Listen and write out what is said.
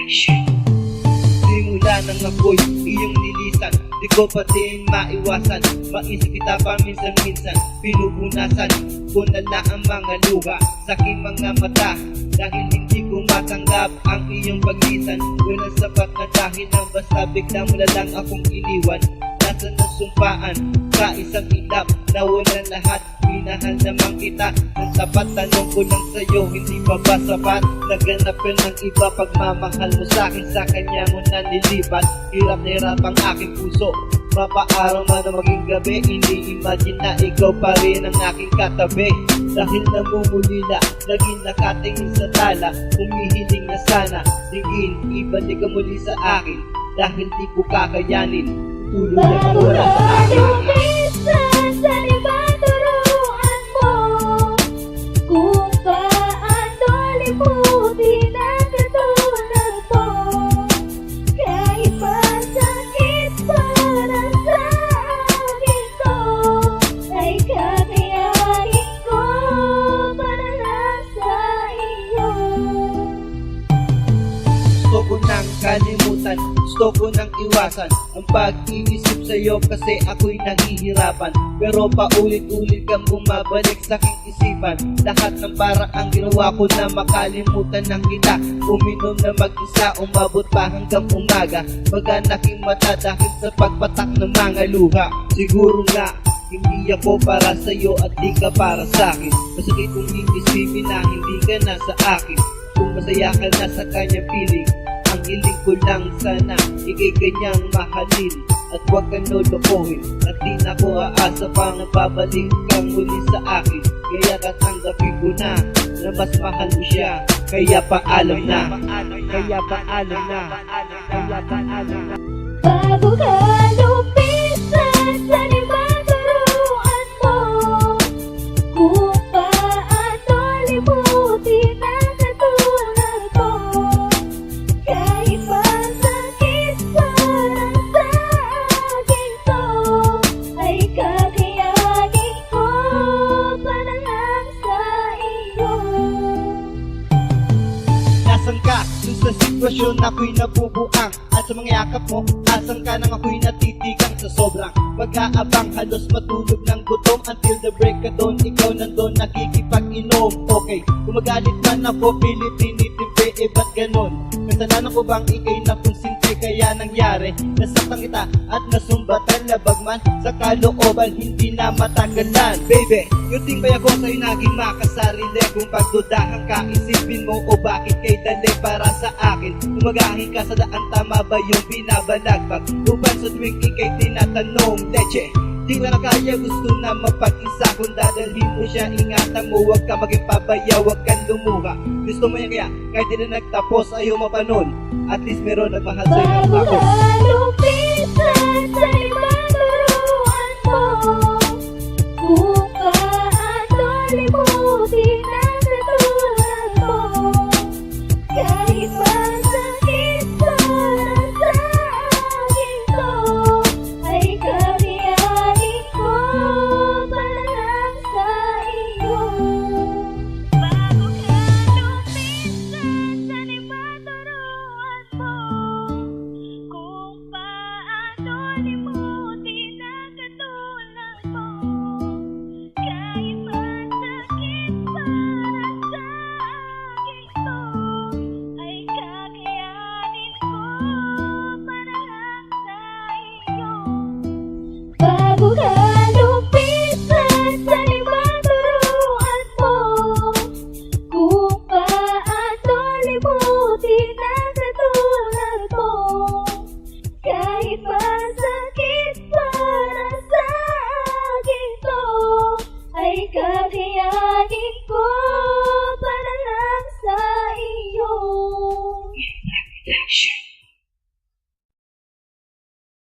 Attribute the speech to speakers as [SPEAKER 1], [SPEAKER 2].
[SPEAKER 1] Simula nang ako'y iyong nilisan, di ko pa din maiwasan. Maisip kita paminsan-minsan, pinupunasan ko na lang ang mga luha sa aking mga mata. Dahil hindi ko matanggap ang iyong paglisan. Walang sapat na dahil nang basta bigla mo na lang akong iniwan. Nasa nasumpaan ka isang ilap na walang lahat. Minahal naman kita ng tapat. Tanong ko lang sa'yo, hindi pa ba sapat? Naganap ka ng iba, pagmamahal mo sa'kin, sa kanya mo na nilipat. Hirap na hirap ang aking puso, mapaaraw man na maging gabi. Ini-imagine na ikaw pa rin ang aking katabi. Dahil namumulila, naging nakatingin sa tala. Humihiling na sana, tingin, ibalik ka muli sa akin. Dahil di ko kakayanin, tulog na mawala sa akin.
[SPEAKER 2] Minsan sa liba turuan mo kung paano limutin ang katulad mo. Kahit masakit para sa akin to, ay kakayanin ko para lang sa iyo.
[SPEAKER 1] Gusto ko nang kalimutan, gusto ko nang iwasan ang pag-iisip sa'yo kasi ako'y nahihirapan. Pero paulit-ulit kang bumabalik sa aking isipan. Lahat ng paraang ginawa ko na makalimutan ng kita. Uminom na mag-isa, umabot pa hanggang umaga. Baga naking mata dahil sa pagpatak ng mga luha. Siguro nga, hindi ako para sa'yo at di ka para sa'kin. Masakit kung iisipin na hindi ka na sa akin. Kung masaya ka na sa kanya piling, ang hiling ko lang sana ikay kanyang mahalin. At huwag kang lolokohin, at di na ko aasa pang babalik kang muli sa akin. Kaya tatanggapin ko na mas mahal mo siya. Kaya paalam na, kaya paalam na, kaya paalam na.
[SPEAKER 2] Bago ka lumisan sa liba turuan mo kung paano limutin ang katulad mo. Kahit masakit para sa akin to, ay kakayanin ko para lang sa iyo.
[SPEAKER 1] Nasaan ka? Dun sa sitwasyon ako'y nabubuang. At sa mga yakap mo, asan ka nang ako'y natitigang sa sobrang pag-aabang. Halos matulog ng gutom until the break ka doon. Ikaw nandun nakikipag-inom. Okay, kumagalit man ako, pinipinitimpe, ba't ganon? Kasalanan ko bang ikay napunsinti kaya nangyari? Nasaktan kita at nasumbatan, labag man sa kalooban, hindi na matagalan. Baby, yung timbay ako sa'yo naging makasarili. Kung pagdudahan ka, isipin mo o bakit kay dali para sa akin. Umagahin ka sa daan, tama ba yung binabalagbag? Upan sa tuwing ikay tinatanong, leche, di ko na kaya, gusto na mapag-isa. Kung dadalhin mo siya, ingatan mo, huwag ka maging pabaya, huwag kang lumuha. Gusto mo yan kaya, kahit di na nagtapos, ayaw mo pa nun. At least meron nagmahal sa'yo ng
[SPEAKER 2] Bago
[SPEAKER 1] ako.
[SPEAKER 2] ka lumisan sa